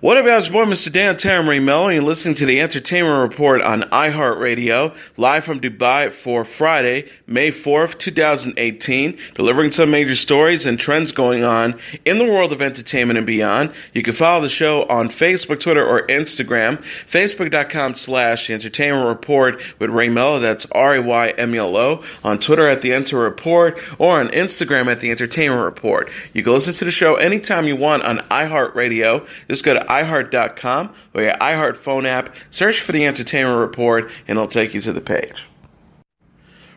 What up, y'all? It's your boy, Mr. Dan Taron Melo, and you're listening to the Entertainment Report on iHeartRadio, live from Dubai for Friday, May 4th, 2018, delivering some major stories and trends going on in the world of entertainment and beyond. You can follow the show on Facebook, Twitter, or Instagram, facebook.com/The Entertainment Report with Ray Melo, that's RAYMELO, on Twitter at The Enter Report, or on Instagram at The Entertainment Report. You can listen to the show anytime you want on iHeartRadio. Just go to iHeart.com or your iHeart phone app, search for The Entertainment Report, and it'll take you to the page.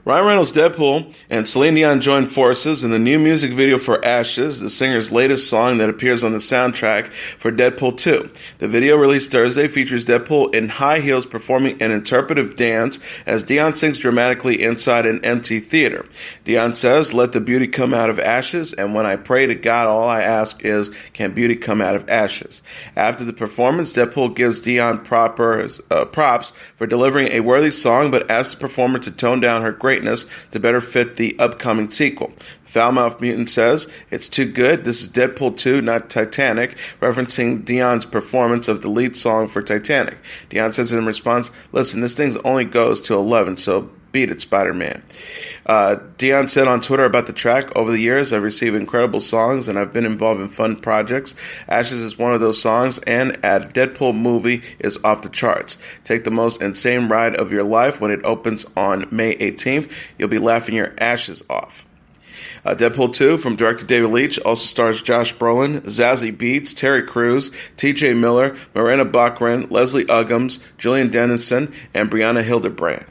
Ryan Reynolds' Deadpool and Celine Dion joined forces in the new music video for Ashes, the singer's latest song that appears on the soundtrack for Deadpool 2. The video, released Thursday, features Deadpool in high heels performing an interpretive dance as Dion sings dramatically inside an empty theater. Dion says, "Let the beauty come out of ashes, and when I pray to God, all I ask is, can beauty come out of ashes?" After the performance, Deadpool gives Dion props for delivering a worthy song, but asks the performer to tone down her greatness to better fit the upcoming sequel. Foulmouth Mutant says, "It's too good. This is Deadpool 2, not Titanic," referencing Dion's performance of the lead song for Titanic. Dion says in response, "Listen, this thing only goes to 11, so beat it, Spider-Man." Dion said on Twitter about the track, "Over the years, I've received incredible songs and I've been involved in fun projects. Ashes is one of those songs, and a Deadpool movie is off the charts. Take the most insane ride of your life when it opens on May 18th. You'll be laughing your ashes off." Deadpool 2 from director David Leitch also stars Josh Brolin, Zazie Beetz, Terry Crews, TJ Miller, Miranda Bachran, Leslie Uggams, Julian Dennison, and Brianna Hildebrand.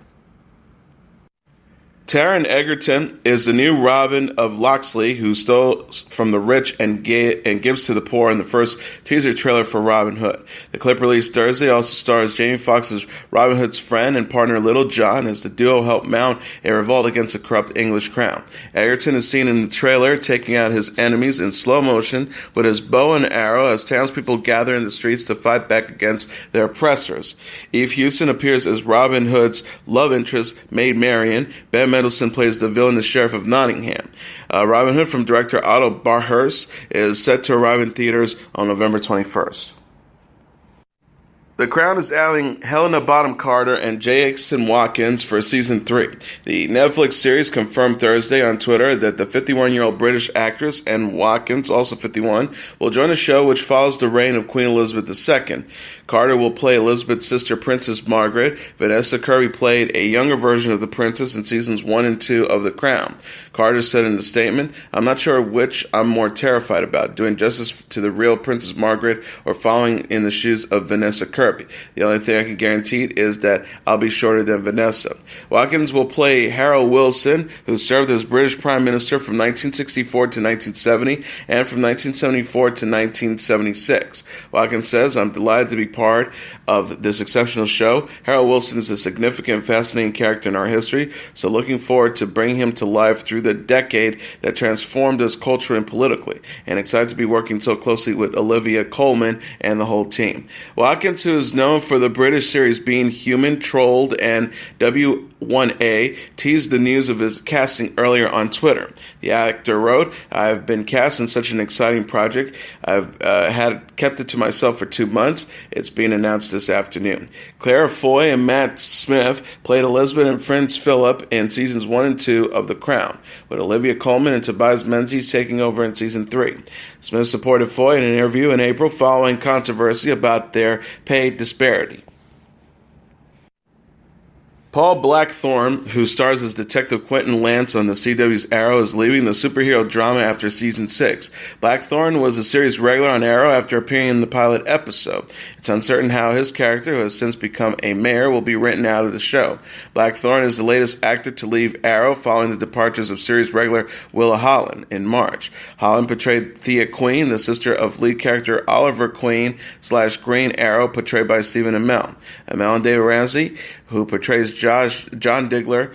Taron Egerton is the new Robin of Locksley, who stole from the rich and gives to the poor in the first teaser trailer for Robin Hood. The clip, released Thursday, also stars Jamie Foxx's Robin Hood's friend and partner Little John as the duo help mount a revolt against the corrupt English crown. Egerton is seen in the trailer taking out his enemies in slow motion with his bow and arrow as townspeople gather in the streets to fight back against their oppressors. Eve Hewson appears as Robin Hood's love interest, Maid Marian. Ben Mendelsohn plays the villainous sheriff of Nottingham. Robin Hood from director Otto Barhurst is set to arrive in theaters on November 21st. The Crown is adding Helena Bonham Carter and Jason Watkins for Season 3. The Netflix series confirmed Thursday on Twitter that the 51-year-old British actress and Watkins, also 51, will join a show which follows the reign of Queen Elizabeth II. Carter will play Elizabeth's sister, Princess Margaret. Vanessa Kirby played a younger version of the princess in Seasons 1 and 2 of The Crown. Carter said in a statement, "I'm not sure which I'm more terrified about, doing justice to the real Princess Margaret or following in the shoes of Vanessa Kirby. The only thing I can guarantee is that I'll be shorter than Vanessa." Watkins will play Harold Wilson, who served as British Prime Minister from 1964 to 1970 and from 1974 to 1976. Watkins says, "I'm delighted to be part of this exceptional show. Harold Wilson is a significant, fascinating character in our history, so looking forward to bringing him to life through the decade that transformed us culturally and politically, and excited to be working so closely with Olivia Colman and the whole team." Watkins, who is known for the British series Being Human, Trolled, and W1A, teased the news of his casting earlier on Twitter. The actor wrote, "I've been cast in such an exciting project. I've kept it to myself for 2 months. It's being announced this afternoon." Claire Foy and Matt Smith played Elizabeth and Prince Philip in Seasons 1 and 2 of The Crown, with Olivia Colman and Tobias Menzies taking over in Season 3. Smith supported Foy in an interview in April following controversy about their pay disparity. Paul Blackthorne, who stars as Detective Quentin Lance on the CW's Arrow, is leaving the superhero drama after Season 6. Blackthorne was a series regular on Arrow after appearing in the pilot episode. It's uncertain how his character, who has since become a mayor, will be written out of the show. Blackthorne is the latest actor to leave Arrow following the departures of series regular Willa Holland in March. Holland portrayed Thea Queen, the sister of lead character Oliver Queen / Green Arrow, portrayed by Stephen Amell. Amell and David Ramsey, who portrays John Diggler,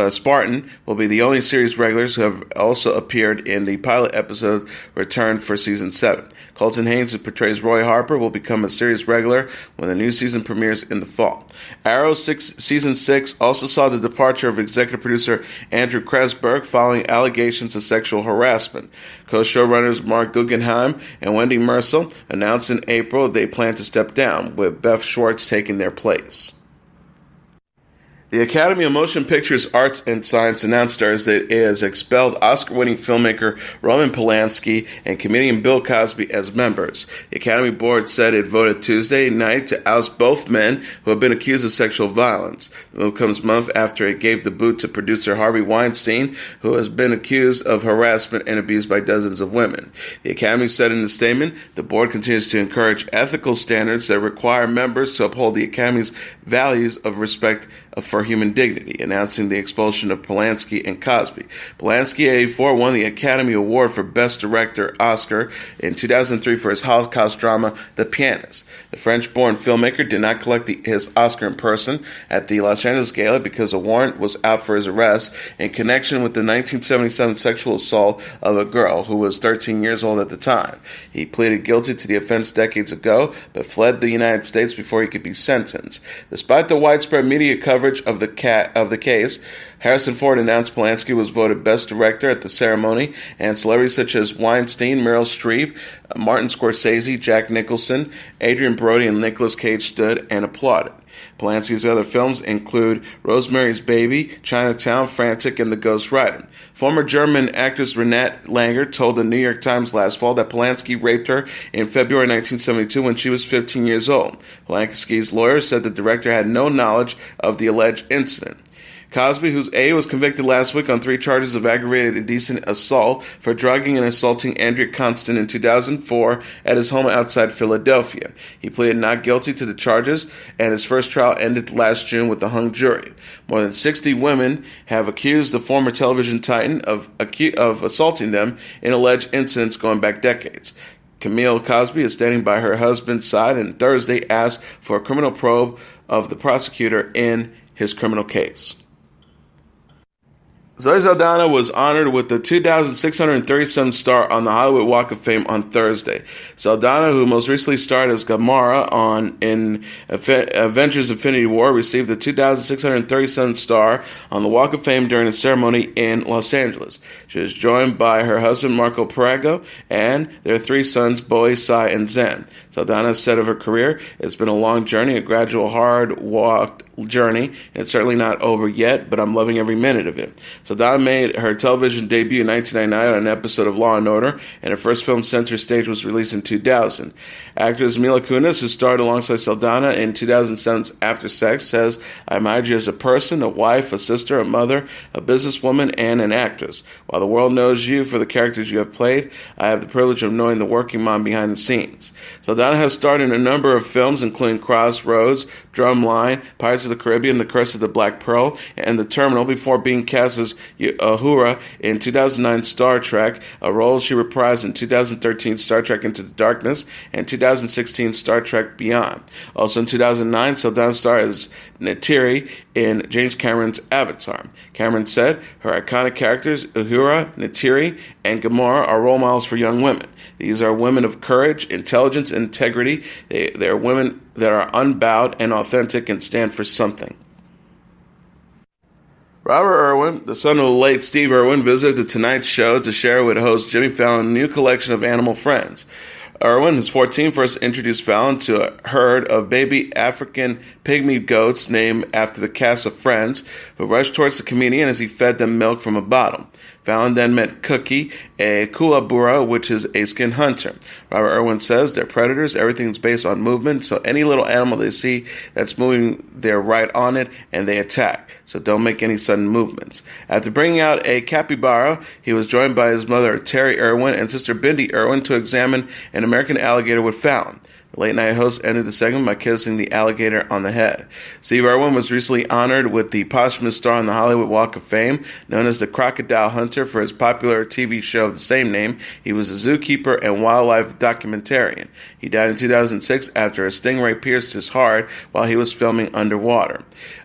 Spartan will be the only series regulars who have also appeared in the pilot episode returned for season 7. Colton Haynes, who portrays Roy Harper, will become a series regular when the new season premieres in the fall. Arrow season 6 also saw the departure of executive producer Andrew Kresberg following allegations of sexual harassment. Co-showrunners Mark Guggenheim and Wendy Mersel announced in April they plan to step down, with Beth Schwartz taking their place. The Academy of Motion Pictures Arts and Science announced Thursday it has expelled Oscar-winning filmmaker Roman Polanski and comedian Bill Cosby as members. The Academy Board said it voted Tuesday night to oust both men who have been accused of sexual violence. The move comes months after it gave the boot to producer Harvey Weinstein, who has been accused of harassment and abuse by dozens of women. The Academy said in a statement, the board continues to encourage ethical standards that require members to uphold the Academy's values of respect for human dignity, announcing the expulsion of Polanski and Cosby. Polanski, 84, won the Academy Award for Best Director Oscar in 2003 for his Holocaust drama, The Pianist. The French-born filmmaker did not collect his Oscar in person at the Los Angeles Gala because a warrant was out for his arrest in connection with the 1977 sexual assault of a girl who was 13 years old at the time. He pleaded guilty to the offense decades ago, but fled the United States before he could be sentenced. Despite the widespread media coverage of the case, Harrison Ford announced Polanski was voted Best Director at the ceremony, and celebrities such as Weinstein, Meryl Streep, Martin Scorsese, Jack Nicholson, Adrian Brody, and Nicolas Cage stood and applauded. Polanski's other films include Rosemary's Baby, Chinatown, Frantic, and The Ghost Rider. Former German actress Renate Langer told the New York Times last fall that Polanski raped her in February 1972 when she was 15 years old. Polanski's lawyer said the director had no knowledge of the alleged incident. Cosby, whose A was convicted last week on 3 charges of aggravated indecent assault for drugging and assaulting Andrea Constant in 2004 at his home outside Philadelphia. He pleaded not guilty to the charges, and his first trial ended last June with a hung jury. More than 60 women have accused the former television titan of assaulting them in alleged incidents going back decades. Camille Cosby is standing by her husband's side and Thursday asked for a criminal probe of the prosecutor in his criminal case. Zoe Saldana was honored with the 2,637th star on the Hollywood Walk of Fame on Thursday. Saldana, who most recently starred as Gamora in Avengers Infinity War, received the 2,637th star on the Walk of Fame during a ceremony in Los Angeles. She was joined by her husband Marco Perego and their 3 sons, Bowie, Sai, and Zen. Saldana said of her career, "It's been a long journey, a gradual, hard-walked journey, and it's certainly not over yet, but I'm loving every minute of it." Saldana made her television debut in 1999 on an episode of Law & Order, and her first film, Center Stage, was released in 2000. Actress Mila Kunis, who starred alongside Saldana in 2007's After Sex, says, "I admired you as a person, a wife, a sister, a mother, a businesswoman, and an actress. While the world knows you for the characters you have played, I have the privilege of knowing the working mom behind the scenes." Saldana has starred in a number of films, including Crossroads, Drumline, Pirates of the Caribbean, The Curse of the Black Pearl, and The Terminal, before being cast as Uhura in 2009 Star Trek, a role she reprised in 2013 Star Trek Into the Darkness and 2016 Star Trek Beyond. Also in 2009, Saldana starred as Neytiri in James Cameron's Avatar. Cameron said her iconic characters, Uhura, Neytiri, and Gamora, are role models for young women. These are women of courage, intelligence, and integrity. They are women that are unbowed and authentic and stand for something. Robert Irwin, the son of the late Steve Irwin, visited The Tonight Show to share with host Jimmy Fallon a new collection of animal friends. Irwin, who's 14, first introduced Fallon to a herd of baby African pygmy goats named after the cast of Friends, who rushed towards the comedian as he fed them milk from a bottle. Fallon then met Cookie, a kookaburra, which is a skin hunter. Robert Irwin says they're predators. Everything's based on movement, so any little animal they see that's moving, they're right on it, and they attack. So don't make any sudden movements. After bringing out a capybara, he was joined by his mother, Terry Irwin, and sister Bindi Irwin to examine an American alligator with Fallon. The late-night host ended the segment by kissing the alligator on the head. Steve Irwin was recently honored with the posthumous star on the Hollywood Walk of Fame, known as the Crocodile Hunter for his popular TV show of the same name. He was a zookeeper and wildlife documentarian. He died in 2006 after a stingray pierced his heart while he was filming underwater.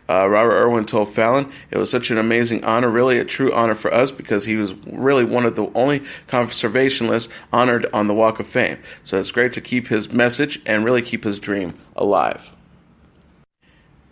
Robert Irwin told Fallon, "It was such an amazing honor, really a true honor for us, because he was really one of the only conservationists honored on the Walk of Fame. So it's great to keep his message and really keep his dream alive."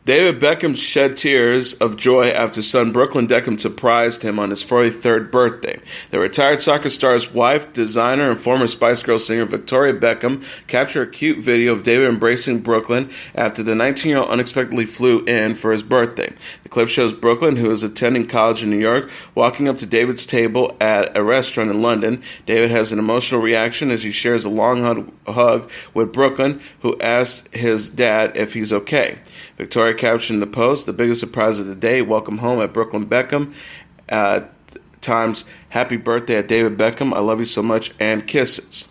David Beckham shed tears of joy after son Brooklyn Beckham surprised him on his 43rd birthday. The retired soccer star's wife, designer, and former Spice Girls singer Victoria Beckham captured a cute video of David embracing Brooklyn after the 19-year-old unexpectedly flew in for his birthday. The clip shows Brooklyn, who is attending college in New York, walking up to David's table at a restaurant in London. David has an emotional reaction as he shares a long hug with Brooklyn, who asked his dad if he's okay. Victoria captioned the post, "The biggest surprise of the day, welcome home at Brooklyn Beckham, times happy birthday at David Beckham, I love you so much, and kisses."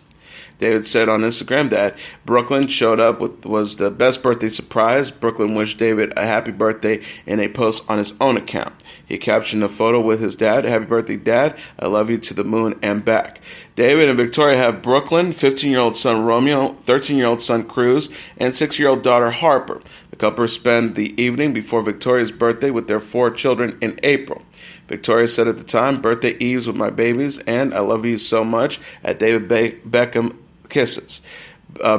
David said on Instagram that Brooklyn showed up was the best birthday surprise. Brooklyn wished David a happy birthday in a post on his own account. He captioned a photo with his dad, "Happy birthday, Dad. I love you to the moon and back." David and Victoria have Brooklyn, 15-year-old son Romeo, 13-year-old son Cruz, and 6-year-old daughter Harper. The couple spent the evening before Victoria's birthday with their 4 children in April. Victoria said at the time, "Birthday eves with my babies, and I love you so much at David Beckham, kisses."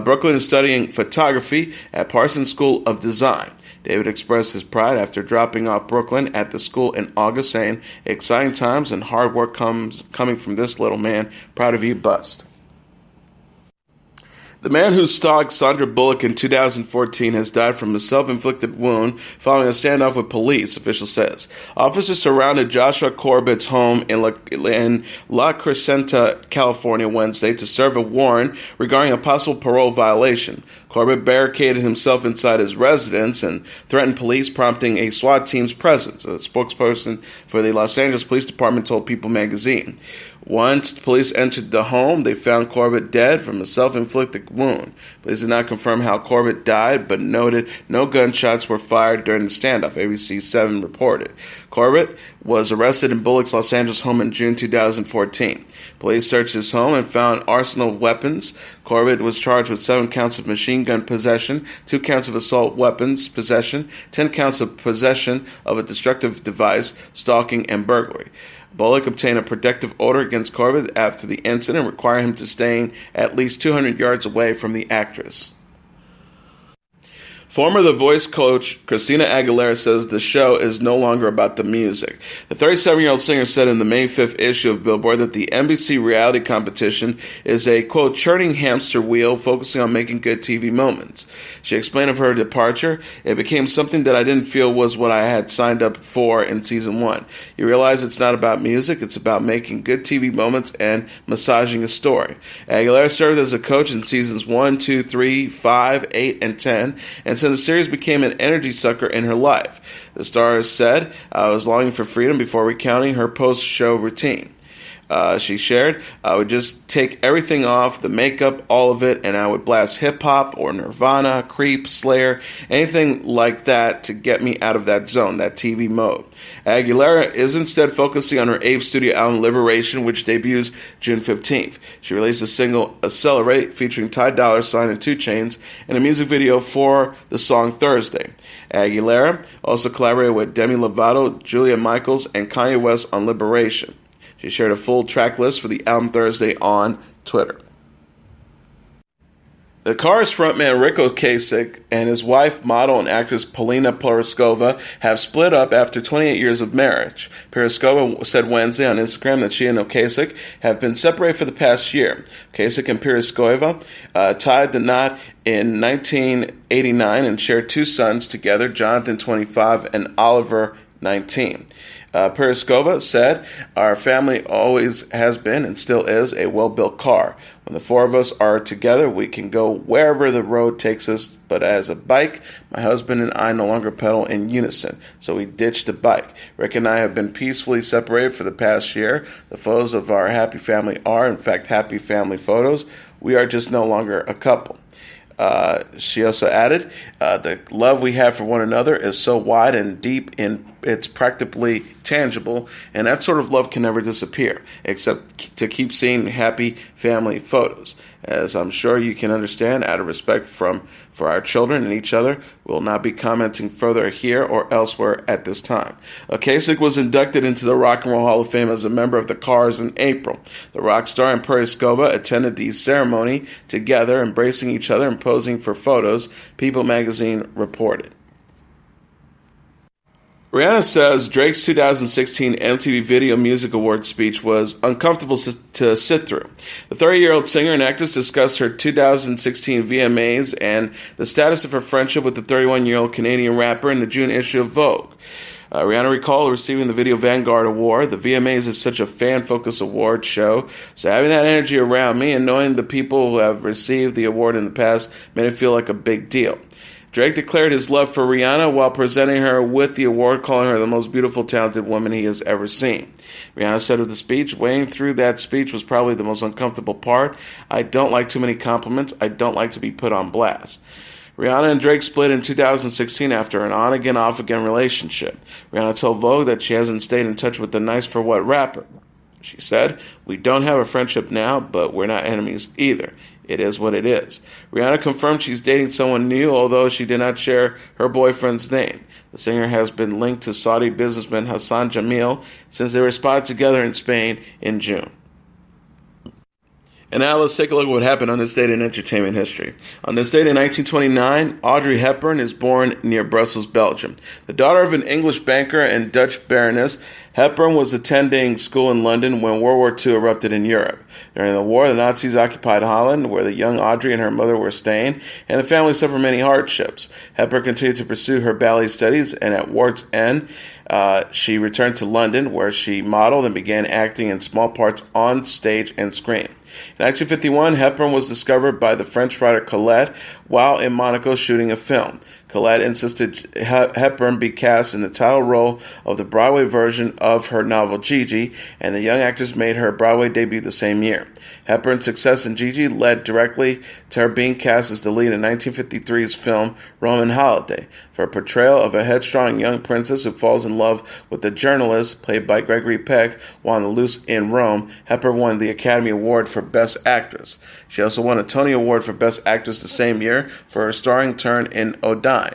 Brooklyn is studying photography at Parsons School of Design. David expressed his pride after dropping off Brooklyn at the school in August, saying, "Exciting times and hard work coming from this little man. Proud of you, bust." The man who stalked Sandra Bullock in 2014 has died from a self-inflicted wound following a standoff with police, official says. Officers surrounded Joshua Corbett's home in La Crescenta, California, Wednesday to serve a warrant regarding a possible parole violation. Corbett barricaded himself inside his residence and threatened police, prompting a SWAT team's presence, a spokesperson for the Los Angeles Police Department told People magazine. Once police entered the home, they found Corbett dead from a self-inflicted wound. Police did not confirm how Corbett died, but noted no gunshots were fired during the standoff, ABC 7 reported. Corbett was arrested in Bullock's Los Angeles home in June 2014. Police searched his home and found arsenal weapons. Corbett was charged with 7 counts of machine gun possession, 2 counts of assault weapons possession, 10 counts of possession of a destructive device, stalking, and burglary. Bullock obtained a protective order against Corbett after the incident, requiring him to stay at least 200 yards away from the actress. Former The Voice coach Christina Aguilera says the show is no longer about the music. The 37-year-old singer said in the May 5th issue of Billboard that the NBC reality competition is a, quote, churning hamster wheel focusing on making good TV moments. She explained of her departure, "It became something that I didn't feel was what I had signed up for in season 1. You realize it's not about music, it's about making good TV moments and massaging a story." Aguilera served as a coach in seasons 1, 2, 3, 5, 8, and 10, and said the series became an energy sucker in her life. The star said, "I was longing for freedom before recounting her post-show routine." She shared, "I would just take everything off, the makeup, all of it, and I would blast hip-hop or Nirvana, Creep, Slayer, anything like that to get me out of that zone, that TV mode." Aguilera is instead focusing on her 8th studio album, Liberation, which debuts June 15th. She released a single, Accelerate, featuring Ty Dolla $ign and 2 Chainz, and a music video for the song Thursday. Aguilera also collaborated with Demi Lovato, Julia Michaels, and Kanye West on Liberation. She shared a full track list for the album Thursday on Twitter. The Cars frontman Ric Ocasek and his wife, model and actress Paulina Porizkova, have split up after 28 years of marriage. Porizkova said Wednesday on Instagram that she and Ocasek have been separated for the past year. Ocasek and Porizkova tied the knot in 1989 and shared 2 sons together, Jonathan, 25, and Oliver, 19. Porizkova said, "Our family always has been and still is a well-built car. When the 4 of us are together, we can go wherever the road takes us. But as a bike, my husband and I no longer pedal in unison, so we ditched the bike. Rick and I have been peacefully separated for the past year. The photos of our happy family are, in fact, happy family photos. We are just no longer a couple." She also added, "The love we have for one another is so wide and deep it's practically tangible, and that sort of love can never disappear, except to keep seeing happy family photos. As I'm sure you can understand, out of respect for our children and each other, we will not be commenting further here or elsewhere at this time. Ocasek was inducted into the Rock and Roll Hall of Fame as a member of the Cars in April. The rock star and Porizkova attended the ceremony together, embracing each other and posing for photos, People magazine reported. Rihanna says Drake's 2016 MTV Video Music Awards speech was uncomfortable to sit through. The 30-year-old singer and actress discussed her 2016 VMAs and the status of her friendship with the 31-year-old Canadian rapper in the June issue of Vogue. Rihanna recalled receiving the Video Vanguard Award. The VMAs is such a fan-focused award show, so having that energy around me and knowing the people who have received the award in the past made it feel like a big deal. Drake declared his love for Rihanna while presenting her with the award, calling her the most beautiful, talented woman he has ever seen. Rihanna said of the speech, "Weighing through that speech was probably the most uncomfortable part. I don't like too many compliments. I don't like to be put on blast." Rihanna and Drake split in 2016 after an on-again, off-again relationship. Rihanna told Vogue that she hasn't stayed in touch with the nice-for-what rapper. She said, "We don't have a friendship now, but we're not enemies either. It is what it is." Rihanna confirmed she's dating someone new, although she did not share her boyfriend's name. The singer has been linked to Saudi businessman Hassan Jamil since they were spotted together in Spain in June. And now let's take a look at what happened on this date in entertainment history. On this date in 1929, Audrey Hepburn is born near Brussels, Belgium. The daughter of an English banker and Dutch baroness, Hepburn was attending school in London when World War II erupted in Europe. During the war, the Nazis occupied Holland, where the young Audrey and her mother were staying, and the family suffered many hardships. Hepburn continued to pursue her ballet studies, and at war's end, she returned to London, where she modeled and began acting in small parts on stage and screen. In 1951, Hepburn was discovered by the French writer Colette while in Monaco shooting a film. Colette insisted Hepburn be cast in the title role of the Broadway version of her novel Gigi, and the young actress made her Broadway debut the same year. Hepburn's success in Gigi led directly to her being cast as the lead in 1953's film Roman Holiday for a portrayal of a headstrong young princess who falls in love with a journalist, played by Gregory Peck, while on the loose in Rome. Hepburn won the Academy Award for Best Actress. She also won a Tony Award for Best Actress the same year for her starring turn in Odine.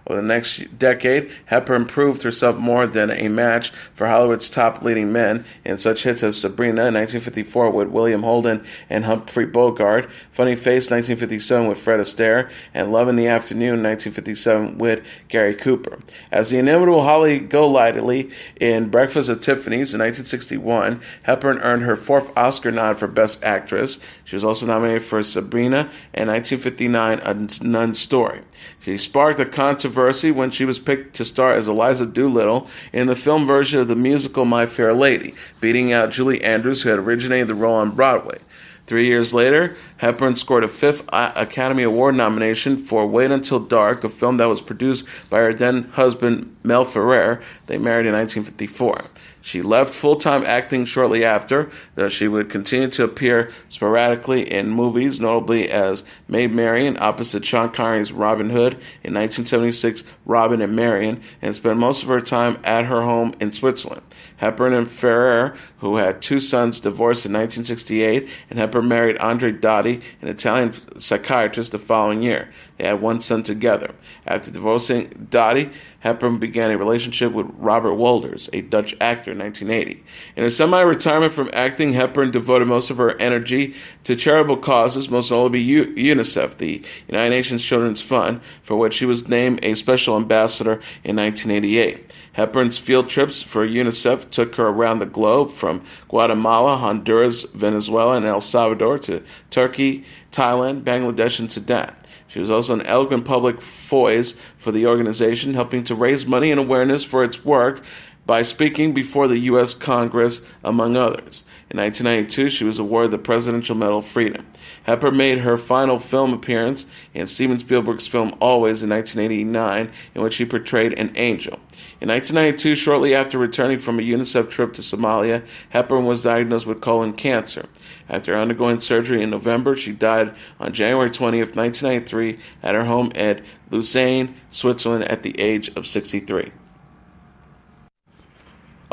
Over the next decade, Hepburn proved herself more than a match for Hollywood's top leading men in such hits as Sabrina in 1954 with William Holden and Humphrey Bogart, Funny Face 1957 with Fred Astaire, and Love in the Afternoon 1957 with Gary Cooper. As the inimitable Holly Golightly in Breakfast at Tiffany's in 1961, Hepburn earned her fourth Oscar nod for Best Actress. She was also nominated for Sabrina and 1959 A Nun's Story. She sparked a controversy when she was picked to star as Eliza Doolittle in the film version of the musical My Fair Lady, beating out Julie Andrews, who had originated the role on Broadway. 3 years later, Hepburn scored a fifth Academy Award nomination for Wait Until Dark, a film that was produced by her then-husband Mel Ferrer. They married in 1954. She left full-time acting shortly after, though she would continue to appear sporadically in movies, notably as Maid Marian opposite Sean Connery's Robin Hood in 1976, Robin and Marian, and spent most of her time at her home in Switzerland. Hepburn and Ferrer, who had two sons, divorced in 1968, and Hepburn married Andre Dotti, an Italian psychiatrist, the following year. They had one son together. After divorcing Dotti, Hepburn began a relationship with Robert Wolders, a Dutch actor, in 1980. In her semi-retirement from acting, Hepburn devoted most of her energy to charitable causes, most notably UNICEF, the United Nations Children's Fund, for which she was named a special ambassador in 1988. Hepburn's field trips for UNICEF took her around the globe, from Guatemala, Honduras, Venezuela, and El Salvador to Turkey, Thailand, Bangladesh, and Sudan. She was also an eloquent public voice for the organization, helping to raise money and awareness for its work by speaking before the U.S. Congress, among others. In 1992, she was awarded the Presidential Medal of Freedom. Hepburn made her final film appearance in Steven Spielberg's film Always in 1989, in which she portrayed an angel. In 1992, shortly after returning from a UNICEF trip to Somalia, Hepburn was diagnosed with colon cancer. After undergoing surgery in November, she died on January 20th, 1993, at her home at Lausanne, Switzerland, at the age of 63.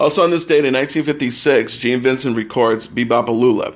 Also on this date in 1956, Gene Vincent records Be-Bop-A-Lula.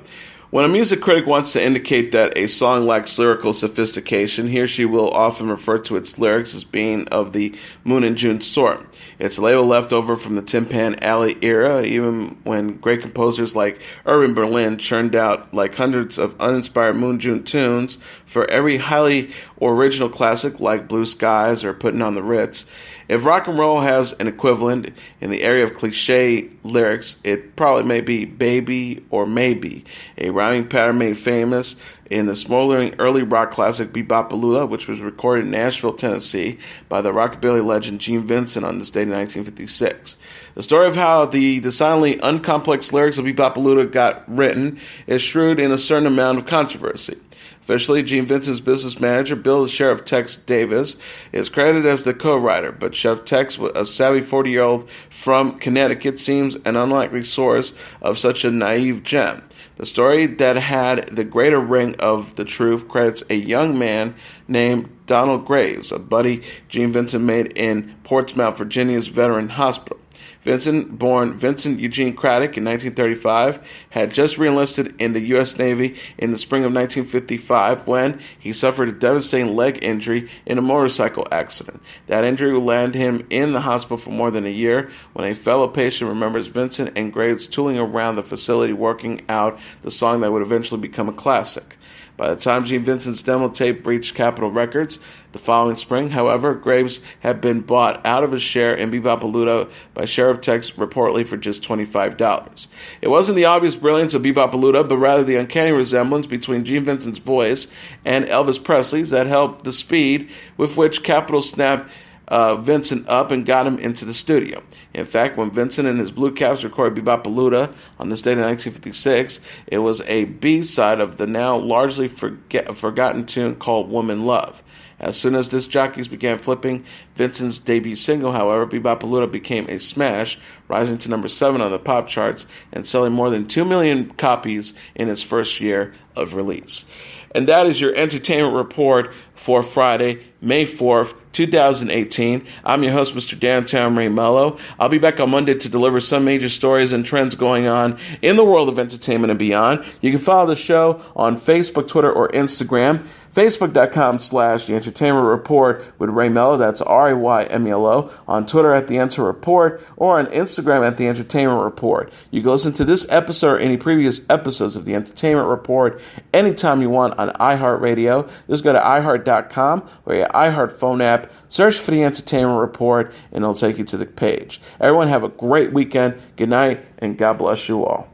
When a music critic wants to indicate that a song lacks lyrical sophistication, he or she will often refer to its lyrics as being of the Moon and June sort. It's a label left over from the Tin Pan Alley era, even when great composers like Irwin Berlin churned out like hundreds of uninspired Moon June tunes for every highly original classic like Blue Skies or Putting on the Ritz. If rock and roll has an equivalent in the area of cliche lyrics, it probably may be Baby or Maybe, a rhyming pattern made famous in the smoldering early rock classic Be-Bop-A-Lula, which was recorded in Nashville, Tennessee by the rockabilly legend Gene Vincent on this date in 1956. The story of how the decidedly uncomplex lyrics of Be-Bop-A-Lula got written is shrewd in a certain amount of controversy. Officially, Gene Vincent's business manager, Bill Sheriff Tex Davis, is credited as the co-writer, but Chef Tex, a savvy 40-year-old from Connecticut, seems an unlikely source of such a naive gem. The story that had the greater ring of the truth credits a young man named Donald Graves, a buddy Gene Vincent made in Portsmouth, Virginia's veteran hospital. Vincent, born Vincent Eugene Craddock in 1935, had just reenlisted in the U.S. Navy in the spring of 1955 when he suffered a devastating leg injury in a motorcycle accident. That injury would land him in the hospital for more than a year when a fellow patient remembers Vincent and Graves tooling around the facility working out the song that would eventually become a classic. By the time Gene Vincent's demo tape reached Capitol Records the following spring, however, Graves had been bought out of his share in Be-Bop-A-Lula by Sheriff Tex reportedly for just $25. It wasn't the obvious brilliance of Be-Bop-A-Lula, but rather the uncanny resemblance between Gene Vincent's voice and Elvis Presley's that helped the speed with which Capitol snapped Vincent up and got him into the studio. In fact, when Vincent and his Blue Caps recorded Be-Bop-A-Lula on this date in 1956, it was a B-side of the now largely forgotten tune called Woman Love. As soon as disc jockeys began flipping Vincent's debut single, however, Be-Bop-A-Lula became a smash, rising to number 7 on the pop charts and selling more than 2 million copies in its first year of release. And that is your entertainment report for Friday, May 4th, 2018. I'm your host, Mr. Downtown Ray Melo. I'll be back on Monday to deliver some major stories and trends going on in the world of entertainment and beyond. You can follow the show on Facebook, Twitter, or Instagram. Facebook.com/The Entertainment Report with Ray Melo. That's RAYMELO. On Twitter at The Enter Report or on Instagram at The Entertainment Report. You can listen to this episode or any previous episodes of The Entertainment Report anytime you want on iHeartRadio. Just go to iHeart.com or your iHeart phone app. Search for The Entertainment Report and it'll take you to the page. Everyone have a great weekend. Good night and God bless you all.